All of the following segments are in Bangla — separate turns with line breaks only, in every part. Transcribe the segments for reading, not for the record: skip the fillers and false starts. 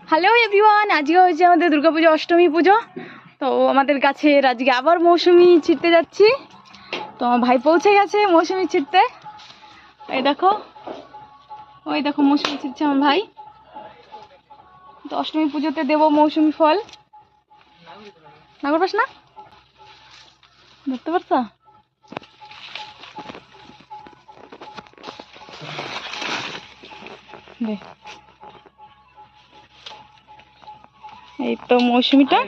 হ্যালো এভরিওয়ান, আজকে হচ্ছে আমাদের দুর্গাপুজো অষ্টমী পুজো। তো আমাদের কাছে আজকে আবার মৌসুমি ছিটতে যাচ্ছি। তো আমার ভাই পৌঁছে গেছে মৌসুমি ছিটতে। এই দেখো, ওই দেখো মৌসুমি ছিটছে আমার ভাই। তো অষ্টমী পুজোতে দেবো মৌসুমি ফল। নাগর পাস না, ধরতে পারছো? এই তো মৌসুমিটা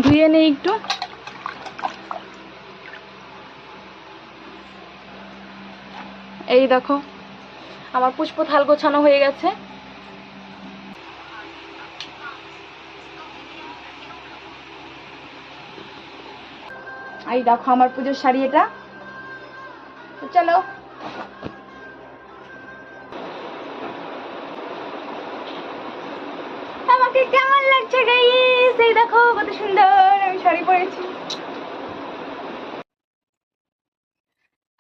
ধুয়ে নেই একটু। এই দেখো আমার পুষ্প থাল গোছানো হয়ে গেছে। এই দেখো আমার পুজোর শাড়ি এটা। তো চলো, আমাকে কেমন লাগছে গাইস? এই দেখো কত সুন্দর আমি শাড়ি পরেছি।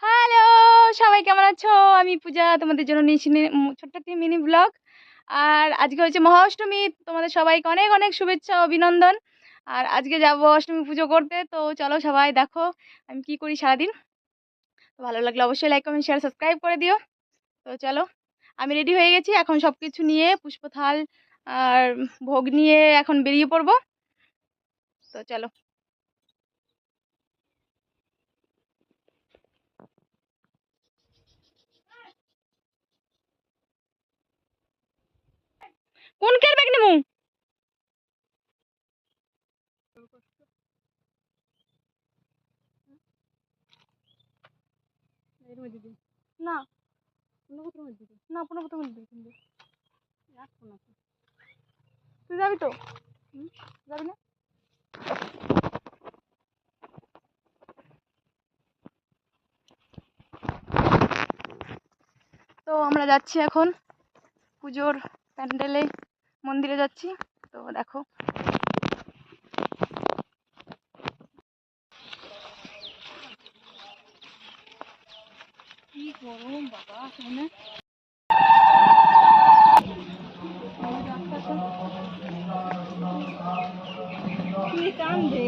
হ্যালো সবাই, কেমন আছো? আমি পূজা, তোমাদের জন্য নিয়েছি ছোট্ট একটি মিনি ব্লগ। আর আজকে হচ্ছে মহা অষ্টমী, তোমাদের সবাইকে অনেক অনেক শুভেচ্ছা অভিনন্দন। আর আজকে যাবো অষ্টমী পুজো করতে। তো চলো সবাই দেখো আমি কি করি সারাদিন। তো ভালো লাগলে অবশ্যই লাইক কমেন্ট শেয়ার সাবস্ক্রাইব করে দিও। তো চলো, আমি রেডি হয়ে গেছি, এখন সব কিছু নিয়ে পুষ্পথাল আর ভোগ নিয়ে এখন বেরিয়ে পড়বো। তো চলো। কোন কের ব্যাগ নিমু? না না, তুই যাবি তো? যাবি না? তো আমরা যাচ্ছি এখন পুজোর প্যান্ডেলে, মন্দিরে যাচ্ছি। তো দেখো কি গরম বাবা, সামনে কি কান্দে।